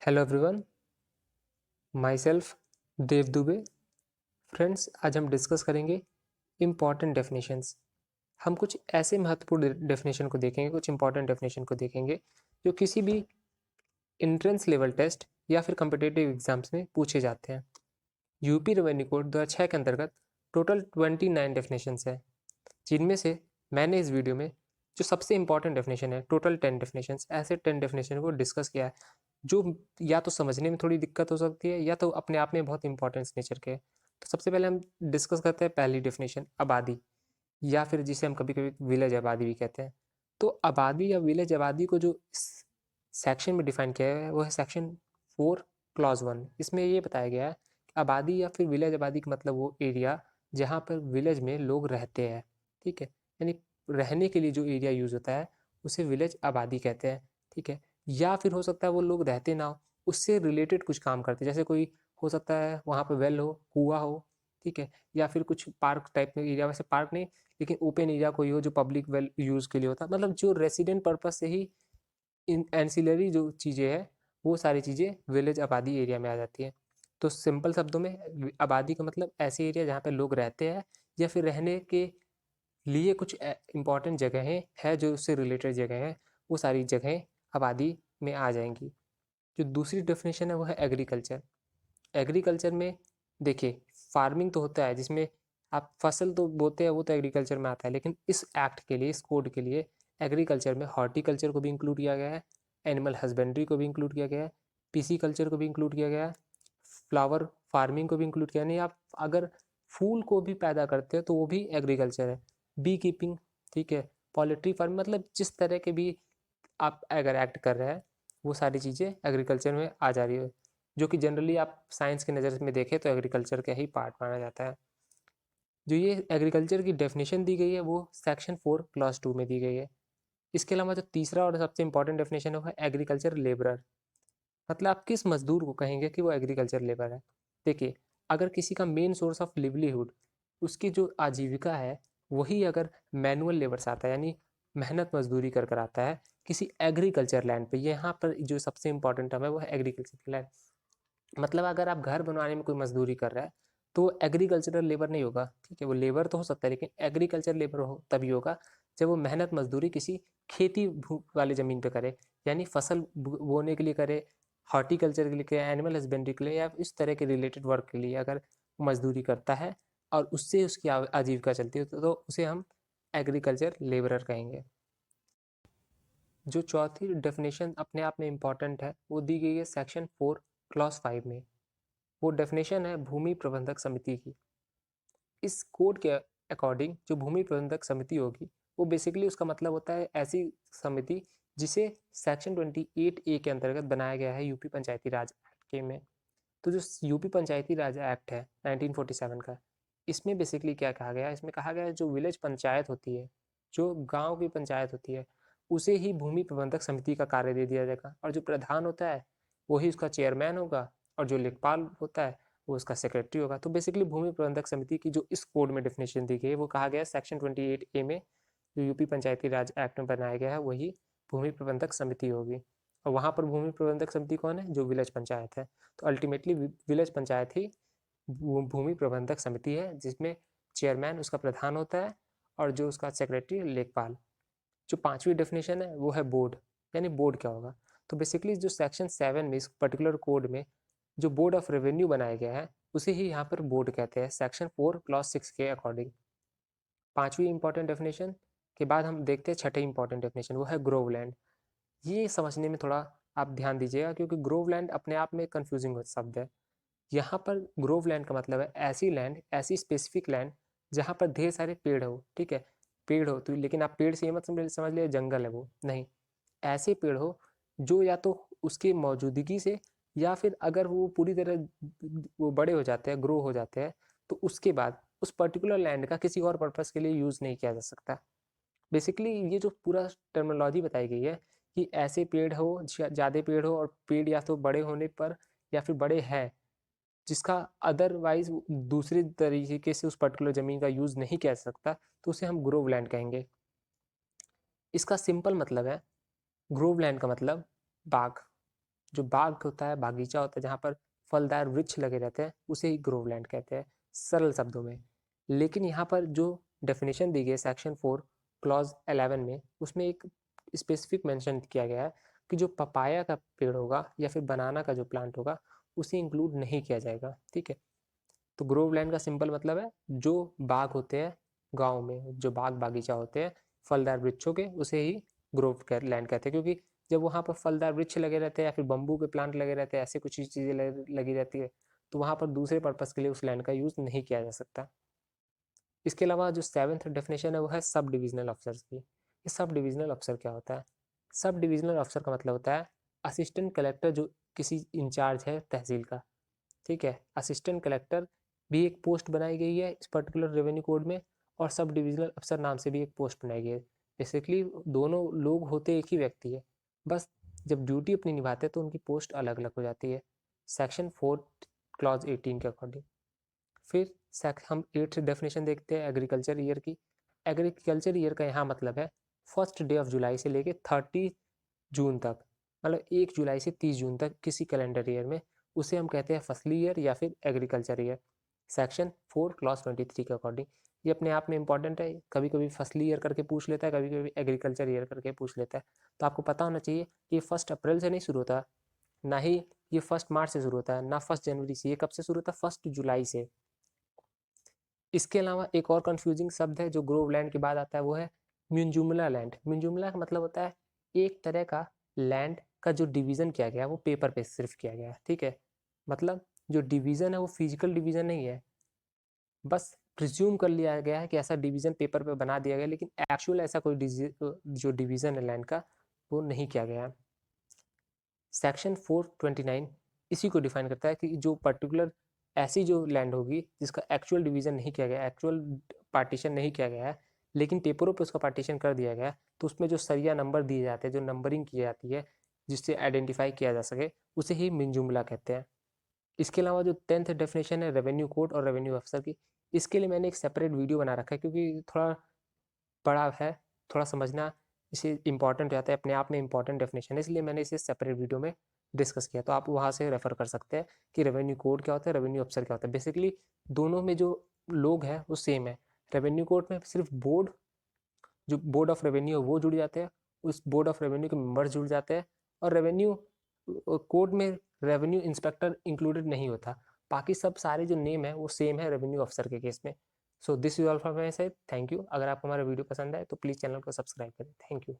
Hello everyone, myself Dev Dubey. Friends, आज हम discuss करेंगे इम्पॉर्टेंट डेफिनेशंस। हम कुछ ऐसे महत्वपूर्ण डेफिनेशन को देखेंगे, कुछ इंपॉर्टेंट डेफिनेशन को देखेंगे जो किसी भी एंट्रेंस लेवल टेस्ट या फिर कम्पिटेटिव एग्जाम्स में पूछे जाते हैं। यूपी रेवेन्यू कोड 2006 के अंतर्गत टोटल 29 डेफिनेशंस है, जिनमें से मैंने इस वीडियो में जो सबसे इंपॉर्टेंट डेफिनेशन है, टोटल 10 डेफिनेशंस, ऐसे 10 डेफिनेशन को डिस्कस किया है जो या तो समझने में थोड़ी दिक्कत हो सकती है या तो अपने आप में बहुत इंपॉर्टेंस नेचर के। तो सबसे पहले हम डिस्कस करते हैं पहली डेफिनेशन, आबादी, या फिर जिसे हम कभी कभी विलेज आबादी भी कहते हैं। तो आबादी या विलेज आबादी को जो सेक्शन में डिफाइन किया है वो है सेक्शन 4 क्लॉज 1। इसमें ये बताया गया है कि आबादी या फिर विलेज आबादी का मतलब वो एरिया जहाँ पर विलेज में लोग रहते हैं, ठीक है। यानी रहने के लिए जो एरिया यूज होता है उसे विलेज आबादी कहते हैं, ठीक है। या फिर हो सकता है वो लोग रहते ना हो, उससे रिलेटेड कुछ काम करते हैं, जैसे कोई हो सकता है वहाँ पे वेल हो, कुआं हो, ठीक है, या फिर कुछ पार्क टाइप में एरिया, वैसे पार्क नहीं लेकिन ओपन एरिया कोई हो जो पब्लिक वेल यूज के लिए होता है, मतलब जो रेसिडेंट पर्पज से ही इन एंसिलरी जो चीज़ें हैं वो सारी चीज़ें विलेज आबादी एरिया में आ जाती हैं। तो सिंपल शब्दों में आबादी का मतलब ऐसे एरिया जहाँ पे लोग रहते हैं या फिर रहने के लिए कुछ इंपॉर्टेंट जगहें हैं जो उससे रिलेटेड जगह हैं, वो सारी जगहें आबादी में आ जाएंगी। जो दूसरी डेफिनेशन है वो है एग्रीकल्चर। एग्रीकल्चर में देखिए, फार्मिंग तो होता है जिसमें आप फसल तो बोते हैं, वो तो एग्रीकल्चर में आता है, लेकिन इस एक्ट के लिए, इस कोड के लिए एग्रीकल्चर में हॉर्टिकल्चर को भी इंक्लूड किया गया है, एनिमल हस्बेंड्री को भी इंक्लूड किया गया है, पीसी कल्चर को भी इंक्लूड किया गया है, फ्लावर फार्मिंग को भी इंक्लूड किया, नहीं आप अगर फूल को भी पैदा करते हैं तो वो भी एग्रीकल्चर है, बी कीपिंग, ठीक है, पोल्ट्री फार्म, मतलब जिस तरह के भी आप अगर एक्ट कर रहे हैं वो सारी चीज़ें एग्रीकल्चर में आ जा रही है, जो कि जनरली आप साइंस की नज़र में देखें तो एग्रीकल्चर का ही पार्ट माना जाता है। जो ये एग्रीकल्चर की डेफिनेशन दी गई है वो सेक्शन 4 क्लॉज 2 में दी गई है। इसके अलावा जो तीसरा और सबसे इंपॉर्टेंट डेफिनेशन है वो है एग्रीकल्चर लेबरर। मतलब आप किस मजदूर को कहेंगे कि वो एग्रीकल्चर लेबर है। देखिए, अगर किसी का मेन सोर्स ऑफ लिवलीहुड, उसकी जो आजीविका है, वही अगर मैनुअल लेबर से आता है, यानी मेहनत मजदूरी कर कर आता है किसी एग्रीकल्चर लैंड पे, यहाँ पर जो सबसे इंपॉर्टेंट टर्म है वो है एग्रीकल्चर लैंड। मतलब अगर आप घर बनवाने में कोई मजदूरी कर रहा है तो एग्रीकल्चरल लेबर नहीं होगा, ठीक है, वो लेबर तो हो सकता है लेकिन एग्रीकल्चर लेबर हो तभी होगा जब वो मेहनत मजदूरी किसी खेती वाले ज़मीन पे करे, यानी फसल बोने के लिए करे, हॉर्टिकल्चर के लिए करे, एनिमल हस्बेंड्री के लिए, या इस तरह के रिलेटेड वर्क के लिए अगर मजदूरी करता है और उससे उसकी आजीविका चलती है तो उसे हम एग्रीकल्चर लेबरर कहेंगे। जो चौथी डेफिनेशन अपने आप में इम्पॉर्टेंट है वो दी गई है सेक्शन 4 क्लॉज 5 में। वो डेफिनेशन है भूमि प्रबंधक समिति की। इस कोड के अकॉर्डिंग जो भूमि प्रबंधक समिति होगी वो बेसिकली उसका मतलब होता है ऐसी समिति जिसे सेक्शन 28 ए के अंतर्गत बनाया गया है यूपी पंचायती राज एक्ट के में। तो जो यूपी पंचायती राज एक्ट है 1947 का, इसमें बेसिकली क्या कहा गया है, इसमें कहा गया है जो विलेज पंचायत होती है, जो गांव की पंचायत होती है, उसे ही भूमि प्रबंधक समिति का कार्य दे दिया जाएगा, और जो प्रधान होता है वही उसका चेयरमैन होगा, और जो लेखपाल होता है वो उसका सेक्रेटरी होगा। तो बेसिकली भूमि प्रबंधक समिति की जो इस कोड में डेफिनेशन दी गई है वो कहा गया है सेक्शन 28 ए में, जो यूपी पंचायती राज एक्ट में बनाया गया है वही भूमि प्रबंधक समिति होगी। और वहाँ पर भूमि प्रबंधक समिति कौन है, जो विलेज पंचायत है। तो अल्टीमेटली विलेज पंचायत ही भूमि प्रबंधक समिति है, जिसमें चेयरमैन उसका प्रधान होता है और जो उसका सेक्रेटरी लेखपाल। जो पांचवी डेफिनेशन है वो है बोर्ड, यानी बोर्ड क्या होगा। तो बेसिकली जो सेक्शन 7 में इस पर्टिकुलर कोड में जो बोर्ड ऑफ रेवेन्यू बनाया गया है उसे ही यहाँ पर बोर्ड कहते हैं, सेक्शन 4 क्लॉज 6 के अकॉर्डिंग। पांचवी इंपॉर्टेंट डेफिनेशन के बाद हम देखते हैं छठे इंपॉर्टेंट डेफिनेशन, वो है ग्रोव लैंड। ये समझने में थोड़ा आप ध्यान दीजिएगा क्योंकि ग्रोव लैंड अपने आप में कंफ्यूजिंग शब्द है। यहाँ पर ग्रोव लैंड का मतलब है ऐसी लैंड, ऐसी स्पेसिफिक लैंड जहाँ पर ढेर सारे पेड़ हो, ठीक है, पेड़ हो तो, लेकिन आप पेड़ से ये मत समझ लिए जंगल है वो नहीं, ऐसे पेड़ हो जो या तो उसकी मौजूदगी से या फिर अगर वो पूरी तरह वो बड़े हो जाते हैं, ग्रो हो जाते हैं, तो उसके बाद उस पर्टिकुलर लैंड का किसी और पर्पज़ के लिए यूज़ नहीं किया जा सकता। बेसिकली ये जो पूरा टर्मिनोलॉजी बताई गई है कि ऐसे पेड़ हो, ज़्यादा पेड़ हो, और पेड़ या तो बड़े होने पर या फिर बड़े हैं जिसका अदरवाइज दूसरे तरीके से उस पर्टिकुलर ज़मीन का यूज़ नहीं किया जा सकता, तो उसे हम ग्रोव लैंड कहेंगे। इसका सिंपल मतलब है, ग्रोव लैंड का मतलब बाग, जो बाग होता है, बागीचा होता है जहाँ पर फलदार वृक्ष लगे रहते हैं, उसे ही ग्रोवलैंड कहते हैं सरल शब्दों में। लेकिन यहाँ पर जो डेफिनेशन दी गई है सेक्शन 4 क्लॉज 11 में, उसमें एक स्पेसिफिक मेंशन किया गया है कि जो पपाया का पेड़ होगा या फिर बनाना का जो प्लांट होगा उसे इंक्लूड नहीं किया जाएगा। ठीक है, तो ग्रोवलैंड का सिंपल मतलब है जो बाग होते हैं गाँव में, जो बाग बागीचा होते हैं फलदार वृक्षों के, उसे ही ग्रोव लैंड कहते हैं। क्योंकि जब वहाँ पर फलदार वृक्ष लगे रहते हैं या फिर बम्बू के प्लांट लगे रहते हैं, ऐसे कुछ चीज़ें लगी रहती है, तो वहाँ पर दूसरे पर्पज़ के लिए उस लैंड का यूज़ नहीं किया जा सकता। इसके अलावा जो 7th डेफिनेशन है वो है सब डिविजनल अफसर्स की। ये सब डिविजनल अफसर क्या होता है? सब डिविजनल अफसर का मतलब होता है असिस्टेंट कलेक्टर, जो किसी इंचार्ज है तहसील का। ठीक है, असिस्टेंट कलेक्टर भी एक पोस्ट बनाई गई है इस पर्टिकुलर रेवेन्यू कोड में, और सब डिविजनल अफसर नाम से भी एक पोस्ट बनाई गई है। बेसिकली दोनों लोग होते एक ही व्यक्ति है, बस जब ड्यूटी अपनी निभाते हैं तो उनकी पोस्ट अलग अलग हो जाती है सेक्शन 4 क्लॉज 18 के अकॉर्डिंग। फिर हम 8th डेफिनेशन देखते हैं एग्रीकल्चर ईयर की। एग्रीकल्चर ईयर का यहाँ मतलब है फर्स्ट डे ऑफ जुलाई से लेके 30 जून तक, मतलब 1 जुलाई से 30 जून तक किसी कैलेंडर ईयर में, उसे हम कहते हैं फसली ईयर या फिर एग्रीकल्चर ईयर सेक्शन 4 क्लॉज 23 के अकॉर्डिंग। ये अपने आप में इंपॉर्टेंट है, कभी कभी फसली ईयर करके पूछ लेता है, कभी कभी एग्रीकल्चर ईयर करके पूछ लेता है। तो आपको पता होना चाहिए कि ये 1 अप्रैल से नहीं शुरू होता, ना ही ये 1 मार्च से शुरू होता है, ना 1 जनवरी से। ये कब से शुरू होता है? 1 जुलाई से। इसके अलावा एक और कंफ्यूजिंग शब्द है जो ग्रोवलैंड के बाद आता है, वो है म्यूनजुमला लैंड। म्यूनजुमला का मतलब होता है एक तरह का लैंड का जो डिवीजन किया गया है वो पेपर पे सिर्फ किया गया है। ठीक है, मतलब जो डिवीजन है वो फिजिकल डिवीजन नहीं है, बस प्रिज्यूम कर लिया गया है कि ऐसा डिवीजन पेपर पे बना दिया गया, लेकिन एक्चुअल ऐसा कोई जो डिवीजन है लैंड का वो नहीं किया गया। सेक्शन 429 इसी को डिफाइन करता है कि जो पर्टिकुलर ऐसी जो लैंड होगी जिसका एक्चुअल डिवीजन नहीं किया गया, एक्चुअल पार्टीशन नहीं किया गया है, लेकिन पेपरों पे उसका पार्टीशन कर दिया गया, तो उसमें जो सरिया नंबर दिए जाते हैं, जो नंबरिंग की जाती है जिससे आइडेंटिफाई किया जा सके, उसे ही मिनजुमला कहते हैं। इसके अलावा जो 10th डेफिनेशन है रेवेन्यू कोड और रेवेन्यू अफसर की, इसके लिए मैंने एक सेपरेट वीडियो बना रखा है क्योंकि थोड़ा बड़ा है, थोड़ा समझना इसे इंपॉर्टेंट रहता है, अपने आप में इंपॉर्टेंट डेफिनेशन है, इसलिए मैंने इसे सेपरेट वीडियो में डिस्कस किया। तो आप वहाँ से रेफर कर सकते हैं कि रेवेन्यू कोड क्या होता है, रेवेन्यू अफसर क्या होता है। बेसिकली दोनों में जो लोग हैं वो सेम है। रेवेन्यू कोड में सिर्फ बोर्ड, जो बोर्ड ऑफ रेवेन्यू वो जुड़ जाते हैं, उस बोर्ड ऑफ रेवेन्यू के मेंबर्स जुड़ जाते हैं, और रेवेन्यू कोड में रेवेन्यू इंस्पेक्टर इंक्लूडेड नहीं होता। बाकी सब सारे जो नेम है वो सेम है रेवेन्यू अफसर के केस में। So this is all from my side, thank you. अगर आपको हमारा वीडियो पसंद आए तो प्लीज़ चैनल को सब्सक्राइब करें। Thank you.